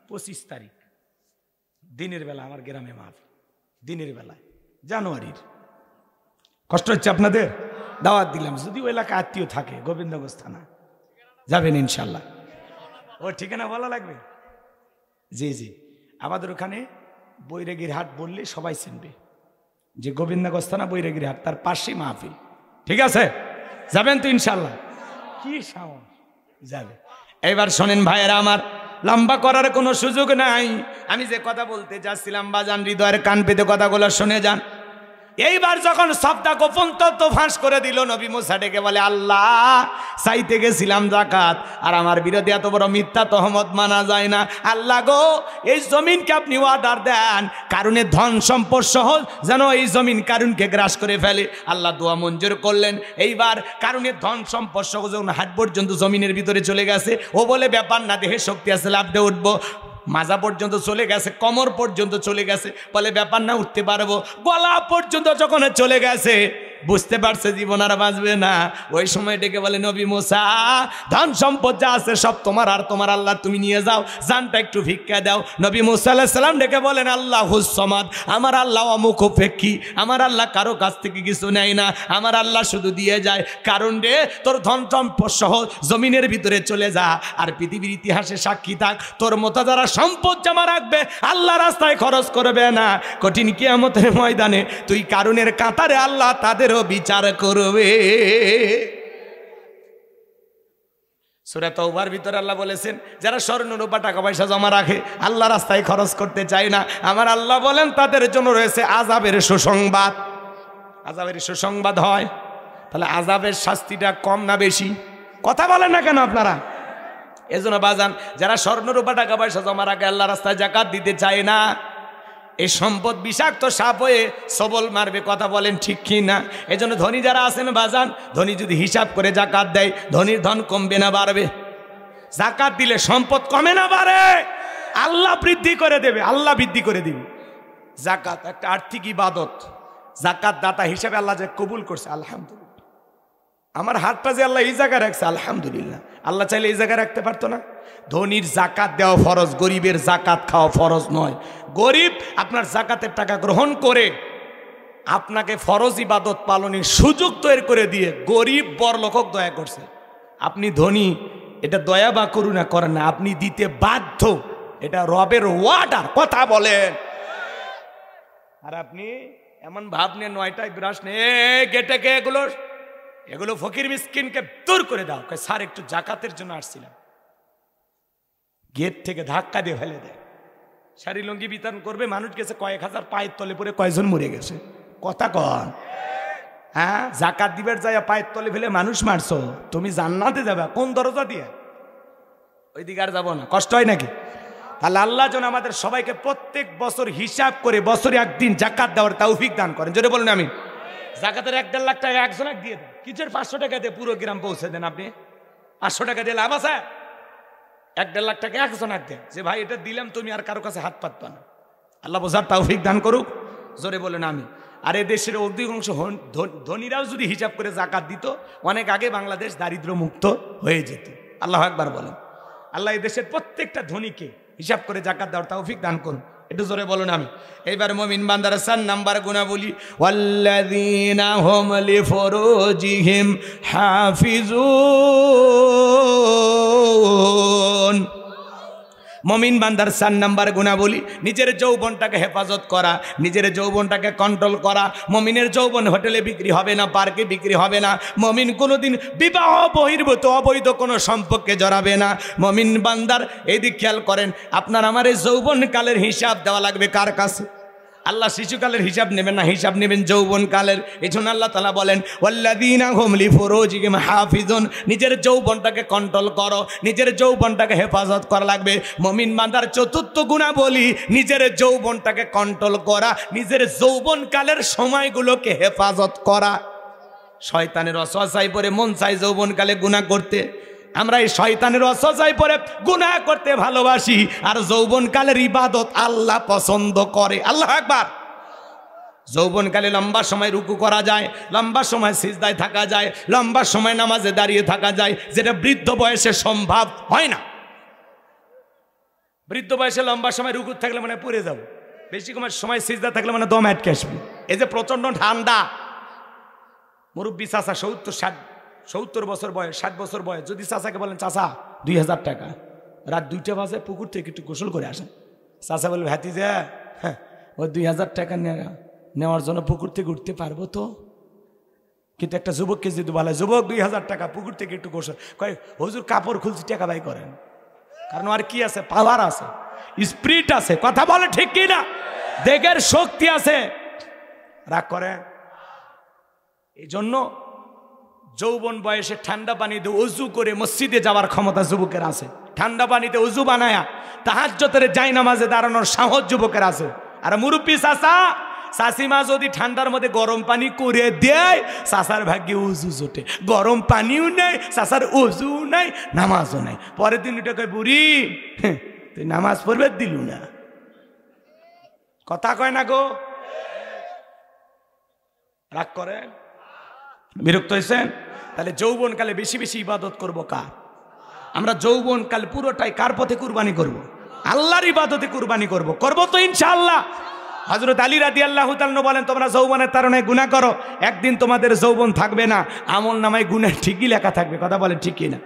25 তারিখ দিনের বেলা আমার গ্রামে মাহফিল, দিনের বেলায়, জানুয়ারির। কষ্ট হচ্ছে আপনাদের? দাওয়াত দিলাম, যদি ওই এলাকা আত্মীয় থাকে, গোবিন্দগঞ্জ থানা যাবেন ইনশাল্লাহ। ও ঠিকানা বলা লাগবে? জি জি, আমাদের ওখানে বৈরাগীর হাট বললে সবাই চিনবে যে গোবিন্দগঞ্জ থানা বৈরাগীর হাট, তার পাশেই মাহফিল। ঠিক আছে, যাবেন তো ইনশাল্লাহ? কি সাহস, যাবে। এবার শোনেন ভাইয়েরা আমার, লম্বা করার কোনো সুযোগ নাই। আমি যে কথা বলতে যাচ্ছিলাম বাজান, হৃদয়ের কান পেতে কথাগুলো শুনে যান। এইবার যখন সবটা গোপন তত্ত্ব ফাঁস করে দিল, নবী মুসা ডেকে বলে আল্লাহ, চাইতে গেছিলাম জাকাত, আর আমার বিরোধী এত বড় মিথ্যা তহমত মানা যায় না। আল্লাহ গো, এই জমিনকে আপনি অর্ডার দেন, কারণে ধন সম্পদ সহ যেন এই জমিন কারুনকে গ্রাস করে ফেলে। আল্লাহ দোয়া মঞ্জুর করলেন। এইবার কারণে ধন সম্পদ সহ যখন হাট পর্যন্ত জমিনের ভিতরে চলে গেছে, ও বলে ব্যাপার না, দেহে শক্তি আছে, লাভ দিয়ে উঠবো। মাজা পর্যন্ত চলে গেছে, কোমর পর্যন্ত চলে গেছে, বলে ব্যাপার না, উঠতে পারবো। গলা পর্যন্ত যখন চলে গেছে, বুঝতে পারছে জীবন আর বাঁচবে না। ওই সময় ডেকে বলে নবী মুসা, ধন সম্পদ যা আছে সব তোমার, আর তোমার আল্লাহ তুমি নিয়ে যাও, জানটা একটু ভিক্ষা দাও। নবী মুসা আলাইহিস সালাম ডেকে বলেন আল্লাহুস সামাদ, আমার আল্লাহ অমুখাপেক্ষী, আমার আল্লাহ কারো কাছ থেকে কিছু নেয় না, আমার আল্লাহ শুধু দিয়ে যায়। কারণ রে, তোর ধন সম্পদ সহ জমিনের ভিতরে চলে যা, আর পৃথিবীর ইতিহাসে সাক্ষী থাক, তোর মতো যারা সম্পদ জমা রাখবে আল্লাহ রাস্তায় খরচ করবে না, কঠিন কিয়ামতের ময়দানে তুই কারুনের কাতারে আল্লাহ তাদেরও বিচার করবে। সূরা তাওবার ভিতরে আল্লাহ বলেছেন, যারা স্বর্ণ রূপা টাকা পয়সা জমা রাখে, আল্লাহ রাস্তায় খরচ করতে চায় না, আমার আল্লাহ বলেন তাদের জন্য রয়েছে আযাবের সুসংবাদ। আযাবের সুসংবাদ হয়, তাহলে আযাবের শাস্তিটা কম না বেশি? কথা বলেন না কেন আপনারা? এজন্য বাজান, যারা স্বর্ণ রূপা টাকা পয়সা জমা রাখে, আল্লাহ রাস্তায় যাকাত দিতে চায় না, এই সম্পদ বিষাক্ত সাপ হয়ে সবল মারবে। কথা বলেন ঠিক কি না? এজন্য ধনী যারা আছেন বাজান, ধনী যদি হিসাব করে যাকাত দেয়, ধনীর ধন কমবে না বাড়বে? যাকাত দিলে সম্পদ কমে না বাড়ে? আল্লাহ বৃদ্ধি করে দেবে, আল্লাহ বৃদ্ধি করে দিবে। যাকাত একটা আর্থিক ইবাদত, যাকাত দাতা হিসাবে আল্লাহ যে কবুল করছে, আলহামদুলিল্লাহ। আমার হাতটা যে আল্লাহ এই জায়গায় রাখছে, আলহামদুলিল্লাহ। আল্লাহ চাইলে এই জায়গায় রাখতে পারতো না? ধনীর জাকাত দেওয়া ফরজ, গরিবের জাকাত খাওয়া ফরজ নয়। গরিব আপনার জাকাতের টাকা গ্রহণ করে আপনাকে ফরজ ইবাদত পালনের সুযোগ তৈরি করে দিয়ে গরিব বড়লোকক দয়া করছে। আপনি ধনী, এটা দয়া বা করুণা করেন না, আপনি দিতে বাধ্য। এটা রবের ওয়ার্ডার। কথা বলেন। আর আপনি এমন ভাব নিয়ে 9টায় ব্রাশ নিয়ে গেটে কে এগুলো ফকির মিসকিনকে দূর করে দাও। স্যার একটু জাকাতের জন্য আসছিলাম। গেট থেকে ধাক্কা দিয়ে ফেলে দেয়। শাড়ি লুঙ্গি বিতরণ করবে, মানুষ গেছে কয়েক হাজার, পায়ের তলে পড়ে কয়জন মরে গেছে। কথা কন। হ্যাঁ, জাকাত দিবের যায় পায়ের তলে ফেলে মানুষ মারছো, তুমি জান্নাতে যাবে কোন দরজা দিয়ে? ওই দিকে আর যাবো না। কষ্ট হয় নাকি? তাহলে আল্লাহ যেন আমাদের সবাইকে প্রত্যেক বছর হিসাব করে বছরে একদিন জাকাত দেওয়ার তৌফিক দান করেন। জোরে বলুন আমিন। জাকাতের 1-1.5 লাখ টাকা একজনক দিয়ে দেন। কিসের 500 টাকা দিয়ে পুরো গ্রাম পৌঁছে দেন? আপনি 500 টাকা দিয়ে লাভ আছে? 1-1.5 লাখ টাকা একজনক দেন, যে ভাই এটা দিলাম, তুমি আর কারো কাছে হাত পাতবা না। আল্লাহ বোঝার তৌফিক দান করুক। জোরে বলুন আমিন। আর এ দেশের অধিকাংশ ধনীরাও যদি হিসাব করে জাকাত দিত, অনেক আগে বাংলাদেশ দারিদ্র মুক্ত হয়ে যেত। আল্লাহু আকবার বলেন। আল্লাহ এই দেশের প্রত্যেকটা ধনীকে হিসাব করে জাকাত দেওয়ার তৌফিক দান করুন। একটু জোরে বলুন আমি। এইবার মুমিন বান্দার 4 নাম্বার গুণাবলী, ওয়াল্লাযীনা হুম লিফুরুজিহিম হাফিজুন। মুমিন বান্দার 4 নাম্বার গুণাবলী, নিজের যৌবনটাকে হেফাজত করা, নিজের যৌবনটাকে কন্ট্রোল করা। মুমিনের যৌবন হোটেলে বিক্রি হবে না, পার্কে বিক্রি হবে না। মুমিন কোনোদিন বিবাহ বহির্ভূত অবৈধ কোনো সম্পর্কে জড়াবে না। মুমিন বান্দার এই দিক খেয়াল করেন, আপনার আমার এই যৌবনকালের হিসাব দেওয়া লাগবে কার কাছে? আল্লাহ শিশুকালের হিসাব নেবেন না, হিসাব নেবেন যৌবনকালের। এই জন্য আল্লাহ তাআলা বলেন, ওয়াল্লাযীনা হুম লিফুরুজিহিম হাফিজুন। নিজের যৌবনটাকে কন্ট্রোল করো, নিজের যৌবনটাকে হেফাজত করা লাগবে। মুমিন বান্দার 4র্থ গুণাবলী, নিজের যৌবনটাকে কন্ট্রোল করা, নিজের যৌবনকালের সময়গুলোকে হেফাজত করা। শয়তানের ওয়াসওয়াসায় পড়ে মন চায় যৌবনকালে গুনাহ করতে। আমরা এই শয়তানের ওয়াসওয়াসায় পড়ে গুনাহ করতে ভালোবাসি, আর যৌবনকালের ইবাদত আল্লাহ পছন্দ করে। আল্লাহু আকবার। যৌবনকালে লম্বা সময় রুকু করা যায়, লম্বা সময় সিজদায় থাকা যায়, লম্বা সময় নামাজে দাঁড়িয়ে থাকা যায়, যেটা বৃদ্ধ বয়সে সম্ভব হয় না। বৃদ্ধ বয়সে লম্বা সময় রুকু থাকলে মানে পড়ে যাব, বেশি সময় সিজদা থাকলে মানে দম আটকে আসবে। এই যে প্রচন্ড ঠান্ডা, মুরব্বী চাচা 70 বছর বয়স, 60 বছর বয়স, যদি চাচাকে বলেন চাচা 2000 টাকা, রাত 2টা বাজে পুকুর থেকে একটু গোসল করে আসেন, চাচা বলবে ভাতিজা হ্যাঁ ওই 2000 টাকা নেওয়ার জন্য পুকুর থেকে উঠতে পারবো তো? কিন্তু একটা যুবককে যদি বলে যুবক 2000 টাকা, পুকুর থেকে একটু গোসল, কয় হুজুর কাপড় খুলছি টাকা বাই করেন। কারণ আর কি আছে? পাওয়ার আছে, স্পিরিট আছে। কথা বলে ঠিক কি না? দেহের শক্তি আছে। রাগ করে। এই জন্য যৌবন বয়সে ঠান্ডা পানিতে উজু করে মসজিদে যাওয়ার ক্ষমতা যুবকের আছে। ঠান্ডা পানিতে উজু বানায়া তাহাজ্জুদের জায়নামাজে দাঁড়ানোর সাহস যুবকের আছে। আর মুরব্বী চাচা চাচিমা যদি ঠান্ডার মধ্যে গরম পানি করে দেয়, চাচার ভাগ্যে উজু জোটে। গরম পানিও নেই, চাচার উজু নাই, নামাজও নাই। পরের দিন ওটা কয় বুড়ি তুই নামাজ পড়বে দিলু না। কথা কয় না গো? রাগ করে? বিরক্ত হয়েছেন? তাহলে যৌবনকালে বেশি বেশি ইবাদত করব কার? আমরা যৌবনকাল পুরোটাই কার পথে কুরবানি করব? আল্লাহর ইবাদতে কুরবানি করব। করব তো ইনশাআল্লাহ। হযরত আলী রাদিয়াল্লাহু তাআলা বলেন, তোমরা যৌবনের তাড়নায় গুনাহ করো, একদিন তোমাদের যৌবন থাকবে না, আমল নামায় গুনাহ ঠিকই লেখা থাকবে। কথা বলে ঠিক কি না?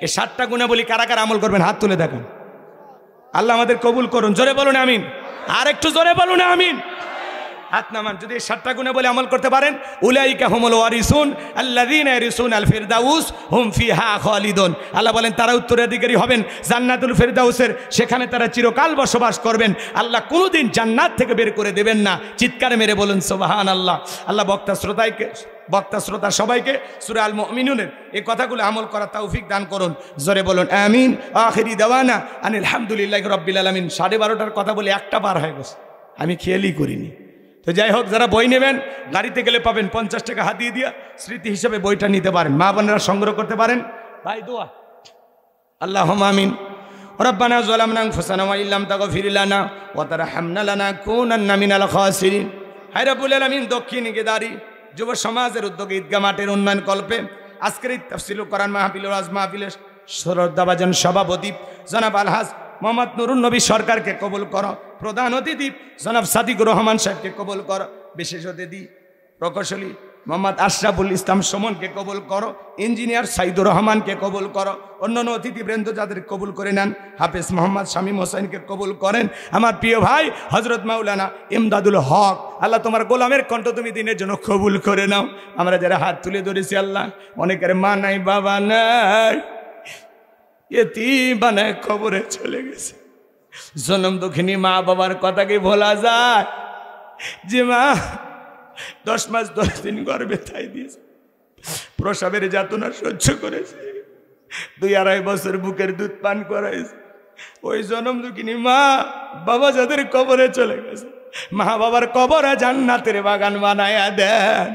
এই 7টা গুনাহ বলি, কারা কারা আমল করবেন হাত তুলে দেখেন। আল্লাহ আমাদের কবুল করুন। জোরে বলুন আমিন। আর একটু জোরে বলুন আমিন। হাত নামান যদি 7টা গুণে বলে আমল করতে পারেন। উলাইকা হুমুল ওয়ারিসুন আল্লাযীনা ইয়ারিসুনাল ফিরদাউস হুম ফিহা খালিদুন। আল্লাহ বলেন তারা উত্তরাধিকারী হবেন জান্নাতুল ফিরদাউসের, সেখানে তারা চিরকাল বসবাস করবেন। আল্লাহ কোনোদিন জান্নাত থেকে বের করে দেবেন না। চিৎকার মেরে বলুন সুবহানাল্লাহ। আল্লাহ বক্তা শ্রোতা সবাইকে সূরা আল মুমিনুনের এই কথাগুলো আমল করার তৌফিক দান করুন। জোরে বলুন আমিন। আখিরি দাওয়ানা আনিল হামদুলিল্লাহি রাব্বিল আলামিন। 12:30টার কথা বলে 1টা পার হয়ে গেছে, আমি খেয়ালই করিনি। তো যাই হোক, যারা বই নেবেন গাড়িতে গেলে পাবেন 50 টাকা হাত দিয়ে দিয়া স্মৃতি হিসেবে বইটা নিতে পারেন, মা বোনেরা সংগ্রহ করতে পারেন। ভাই দোয়া আল্লাহুম্মা আমিন। রব্বানা যালামনা আনফুসানা ওয়া ইল্লাম তাগফির লানা ওয়া তারহামনা লানাকুনান্না মিনাল খাসিরিন। হে রব্বুল আলামিন, দক্ষিণ গেদারি যুব সমাজের উদ্যোগে ঈদগাহ মাঠের উন্নয়ন কল্পে আজকের এই তাফসীরুল কোরআন মাহফিল ওয়াজ মাহফিলের শ্রদ্ধাভাজন সভাপতি জনাব আলহাজ মোহাম্মদ নুরুন নবী সরকারকে কবুল করো। প্রধান অতিথি জনাব সাদিকুর রহমান সাহেবকে কবুল করো। বিশেষ অতিথি প্রকৌশলী মোহাম্মদ আশরাফুল ইসলাম সুমনকে কবুল করো, ইঞ্জিনিয়ার সাইদুর রহমানকে কবুল করো, অন্যান্য অতিথিবৃন্দ যাদের কবুল করে নেন, হাফেজ মোহাম্মদ শামীম হোসেনকে কবুল করেন, আমার প্রিয় ভাই হজরত মাওলানা ইমদাদুল হক, আল্লাহ তোমার গোলামের কণ্ঠ তুমি দিনের জন্য কবুল করে নাও। আমরা যারা হাত তুলে ধরেছি আল্লাহ, অনেকের মা নাই বাবা নাই, এতিম বানায় কবরে চলে গেছে। জনম দুঃখিনী মা বাবার কথা কি ভোলা যায়? যে মা 10 মাস 10 দিন গর্ভে থাই দিয়েছে, প্রসবের যাতনা সহ্য করেছে, 2-2.5 বছর বুকের দুধ পান করাইছে, ওই জনম দুঃখিনী মা বাবা যাদের কবরে চলে গেছে, মা বাবার কবরে জান্নাতের বাগান বানায়া দেন।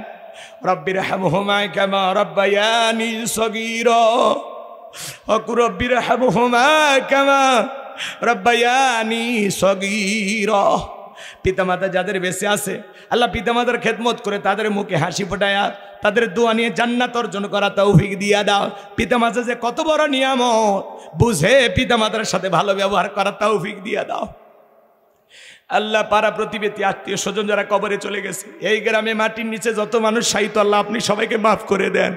রব্বির হামহুমা কামা রব্বায়ানি সগীরা, রব্বির হামহুমা কামা রব্বায়ানি সগীরা। পিতামাতা যাদের বেঁচে আছে আল্লাহ পিতামাতার খেদমত করে তাদের মুখে হাসি ফোটায়া তাদের দোয়া নিয়ে জান্নাত অর্জন করা তৌফিক দিয়া দাও। পিতামাতা যে কত বড় নিয়ামত বুঝে পিতামাতার সাথে ভালো ব্যবহার করা তৌফিক দিয়া দাও। আল্লাহ পাড়া প্রতিবেশী আত্মীয় স্বজন যারা কবরে চলে গেছে, এই গ্রামে মাটির নিচে যত মানুষ শায়িত আল্লাহ আপনি সবাইকে মাফ করে দেন।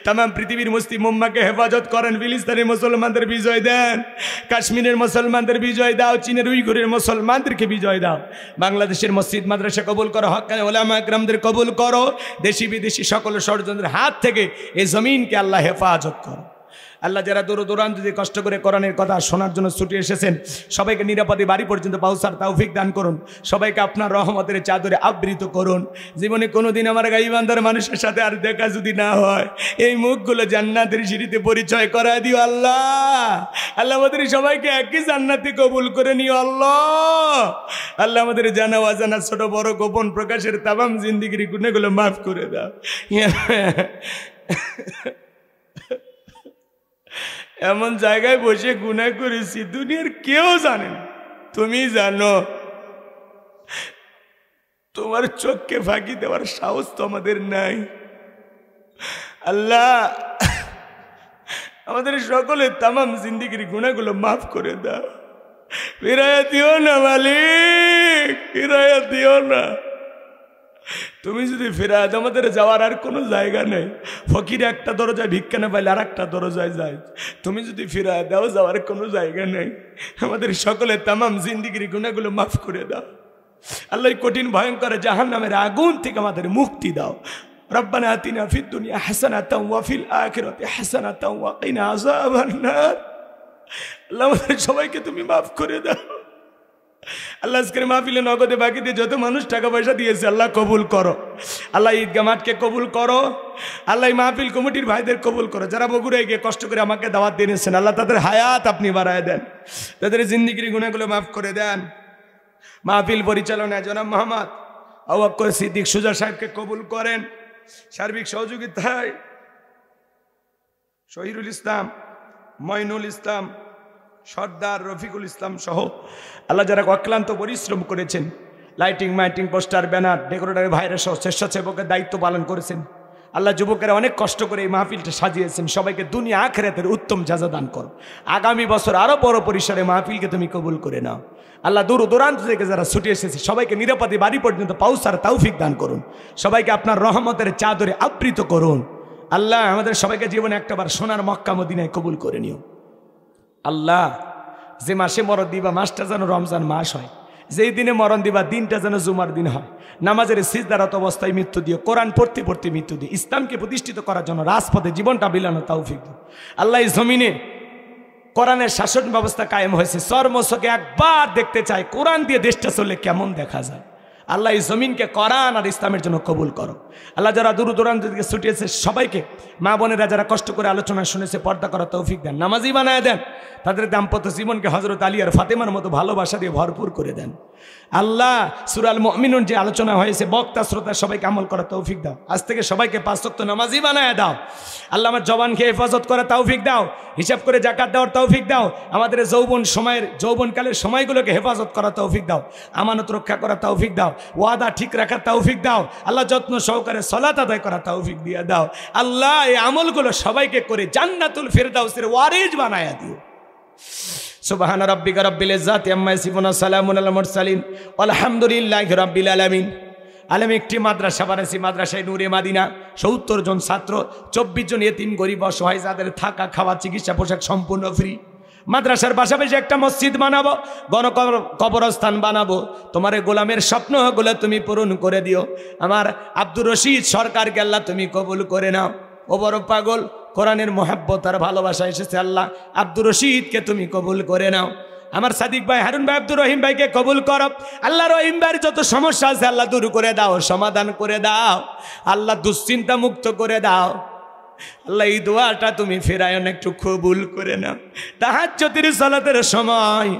তামাম পৃথিবীর মুসলিম উম্মাহকে হেফাজত করেন, ফিলিস্তিনের মুসলমানদের বিজয় দেন, কাশ্মীরের মুসলমানদের বিজয় দাও, চীনের উইঘুরের মুসলমানদেরকে বিজয় দাও, বাংলাদেশের মসজিদ মাদ্রাসা কবুল করো, হক্কানি উলামা ইকরামদের কবুল করো, দেশি বিদেশি সকল ষড়যন্ত্রের হাত থেকে এই জমিনকে আল্লাহ হেফাজত করো। আল্লাহ যারা দূর দূরান্ত দিয়ে কষ্ট করে কোরআনের কথা শোনার জন্য ছুটে এসেছেন সবাইকে নিরাপদে বাড়ি পর্যন্ত পৌঁছার তৌফিক দান করুন, সবাইকে আপনার রহমতের চাদরে আবৃত করুন। জীবনে কোনোদিন আমার গাইবান্ধার মানুষের সাথে আর দেখা যদি না হয়, এই মুখগুলো জান্নাতের সিঁড়িতে পরিচয় করা দিও আল্লাহ। আল্লাহ আমাদের সবাইকে একই জান্নাতে কবুল করে নিও আল্লাহ। আল্লাহ আমাদের জানা অজানা ছোট বড় গোপন প্রকাশের তামাম জিন্দিগির গুনাহগুলো মাফ করে দাও। এমন জায়গায় বসে গুনাহ করেছি দুনিয়ার কেউ জানে না, তুমি জানো। তোমার চোখকে ফাঁকি দেওয়ার সাহস তো আমাদের নাই। আল্লাহ আমাদের সকলের তামাম জিন্দিগির গুনাহগুলো মাফ করে দাও, ফিরাইয়া দিও না মালিক, ফিরাইয়া দিও না। তুমি যদি ফেরাত আমাদের যাওয়ার আর কোনো জায়গা নেই, ফকির একটা দরজায় ভিক্ষা না পাইলে আর একটা দরজায় যায়, তুমি যদি ফেরায় দাও যাওয়ার কোনো জায়গা নেই। আমাদের সকলের তামাম জিন্দিগির গুনাহগুলো মাফ করে দাও আল্লাহ। কঠিন ভয়ঙ্কর জাহান্নামের আগুন থেকে আমাদের মুক্তি দাও। রব্বানা আতিনা ফিদ দুনিয়া হাসানাতাও ওয়া ফিল আখিরাতি হাসানাতাও ওয়া কিনা আযাবান নার। আল্লাহ আমাদের সবাইকে তুমি মাফ করে দাও। আল্লাহ আজকের মাহফিলে নগদে বাকি দিয়ে যত মানুষ টাকা পয়সা দিয়েছে আল্লাহ কবুল করো। আল্লাহ ঈদগাহ মাঠকে কবুল করো। আল্লাহ মাহফিল কমিটির ভাইদের কবুল করো, যারা বগুড়ায় গিয়ে কষ্ট করে আমাকে দাওয়াত দিয়েছেন আল্লাহ তাদের হায়াত আপনি বাড়ায় দেন, তাদের জিন্দিগির গুনাহগুলো মাফ করে দেন। মাহফিল পরিচালনায় জনাব মোহাম্মদ আবু বকর সিদ্দিক সুজা সাহেবকে কবুল করেন। সার্বিক সহযোগিতায় শহীদুল ইসলাম, মঈনুল ইসলাম, সর্দার রফিকুল ইসলাম সহ আল্লাহ যারা অক্লান্ত পরিশ্রম করেছেন, লাইটিং মাইটিং পোস্টার ব্যানার ডেকোরেটর ভাইরা সহ স্বেচ্ছাসেবকের দায়িত্ব পালন করেছেন। আল্লাহ যুবকেরা অনেক কষ্ট করে এই মাহফিলটা সাজিয়েছেন, সবাইকে দুনিয়া আখিরাতের উত্তম জাযা দান করো। আগামী বছর আরও বড় পরিসরে মাহফিলকে তুমি কবুল করে নাও। আল্লাহ দূর দূরান্ত থেকে যারা ছুটে এসেছে সবাইকে নিরাপদে বাড়ি পর্যন্ত পৌঁছার তৌফিক দান করুন, সবাইকে আপনার রহমতের চাদরে আবৃত করুন। আল্লাহ আমাদের সবাইকে জীবনে একটাবার সোনার মক্কা মদিনায় কবুল করে নিও। আল্লাহ যে মাসে মরণ দিবা মাসটা যেন রমজান মাস হয়, যেই দিনে মরণ দিবা দিনটা যেন জুমার দিন হয়, নামাজের সিজদারত অবস্থায় মৃত্যু দিও, কোরআন পড়তে পড়তে মৃত্যু দিও, ইসলামকে প্রতিষ্ঠিত করার জন্য রাজপথে জীবনটা বিলানো তৌফিক দিও। আল্লাহ এই জমিনে কোরআনের শাসন ব্যবস্থা কায়েম হয়েছে, চর্মচোখে একবার দেখতে চাই কোরআন দিয়ে দেশটা চললে কেমন দেখা যায়। আল্লাহ এই জমিনকে কোরআন আর ইসলামের জন্য কবুল করো। আল্লাহ যারা দূর দূরান্ত থেকে ছুটিয়েছে সবাইকে, মা বোনেরা যারা কষ্ট করে আলোচনা শুনেছে পর্দা করা তৌফিক দেন, নামাজি বানায় দেন, তাদের দাম্পত্য জীবনকে হযরত আলী আর ফাতেমার মতো ভালোবাসা দিয়ে ভরপুর করে দেন। আল্লাহ সূরা আল মুমিনুন যে আলোচনা হয়েছে বক্তা শ্রোতা সবাইকে আমল করা তৌফিক দাও। আজ থেকে সবাইকে 5 ওয়াক্ত নামাজি বানায় দাও। আল্লাহ আমার জবানকে হেফাজত করা তৌফিক দাও, হিসাব করে যাকাত দেওয়ার তৌফিক দাও, আমাদের যৌবনকালের সময়গুলোকে হেফাজত করা তৌফিক দাও, আমানত রক্ষা করা তৌফিক দাও, ওয়াদা ঠিক রাখার তৌফিক দাও। আল্লাহ যত্ন সহকারে সালাত আদায় করা তৌফিক দিয়ে দাও। আল্লাহ এই আমলগুলো সবাইকে করে জান্নাতুল ফিরদাউসের ওয়ারিস বানায়া দিও। সুবহান রাব্বিকা রাব্বিল ইজ্জাতি আম্মা ইয়াসিফুন, সালামুন আলাল মুরসালিন, আলহামদুলিল্লাহি রাব্বিল আলামিন। আলেম একটি মাদ্রাসা বানাইছি, মাদ্রাসায় নূরে মাদিনা, 70 জন ছাত্র, 24 জন এতিম গরিব অসহায় যাদের থাকা খাওয়া চিকিৎসা পোশাক সম্পূর্ণ ফ্রি। মাদ্রাসার পাশাপাশি একটা মসজিদ বানাবো, কবরস্থান বানাবো। তোমার গোলামের স্বপ্নগুলো তুমি পূরণ করে দিও। আমার আব্দুর রশিদ সরকারকে আল্লাহ তুমি কবুল করে নাও। ও বড় পাগল, কোরআনের মহব্বত আর ভালোবাসা এসেছে, আল্লাহ আব্দুর রশিদকে তুমি কবুল করে নাও। আমার সাদিক ভাই, হারুন ভাই, আব্দুর রহিম ভাইকে কবুল করো। আল্লাহ রহিম ভাইয়ের যত সমস্যা আছে আল্লাহ দূর করে দাও, সমাধান করে দাও। আল্লাহ দুশ্চিন্তা মুক্ত করে দাও। আল্লাহ এই দোয়াটা তুমি ফেরায়ন একটু কবুল করে নাও। তাহাজ্জুদের সালাতের সময়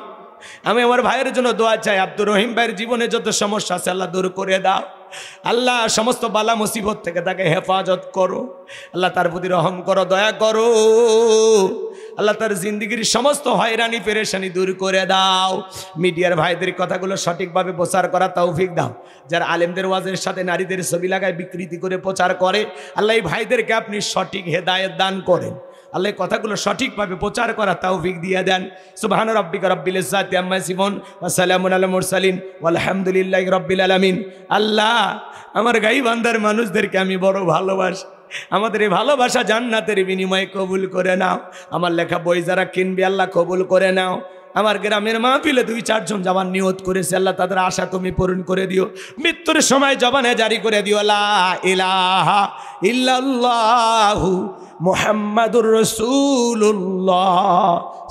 আমি আমার ভাইয়ের জন্য দোয়া চাই। আব্দুর রহিম ভাইয়ের জীবনে যত সমস্যা আছে আল্লাহ দূর করে দাও। আল্লাহ সমস্ত বালা মুসিবত থেকে তাকে হেফাজত করো। আল্লাহ তার প্রতি রহম করো, দয়া করো। আল্লাহ তার জিন্দগির সমস্ত হয়রানি পেরেশানি দূর করে দাও। মিডিয়ার ভাইদের কথাগুলো সঠিকভাবে প্রচার করা তৌফিক দাও। যারা আলেমদের ওয়াজের সাথে নারীদের ছবি লাগায় বিকৃতি করে প্রচার করে, আল্লাহ এই ভাইদেরকে আপনি সঠিক হেদায়েত দান করেন। আল্লাহ কথাগুলো সঠিকভাবে প্রচার করা তৌফিক দিয়ে দেন। সুবহান রাব্বিকা রাব্বিল ইজ্জাতি আম্মা ইয়াসিফুন ওয়া সালামুন আলাল মুরসালিন ওয়ালহামদুলিল্লাহি রাব্বিল আলামিন। আল্লাহ আমার গাইবান্ধার মানুষদেরকে আমি বড় ভালোবাসি। আমাদের এই ভালোবাসা জান্নাতের বিনিময়ে কবুল করে নাও। আমার লেখা বই যারা কিনবে আল্লাহ কবুল করে নাও। আমার গ্রামের মাহফিলে 2-4 জন জবান নিয়ত করেছে, আল্লাহ তাদের আশা তুমি পূরণ করে দিও। মৃত্যুর সময় জবানে জারি করে দিও লা ইলাহা ইল্লাল্লাহু মুহাম্মাদুর রাসূলুল্লাহ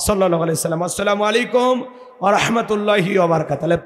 সাল্লাল্লাহু আলাইহি ওয়াসাল্লাম। আসসালামু আলাইকুম ওয়া রাহমাতুল্লাহি ওয়া বারাকাতুহু।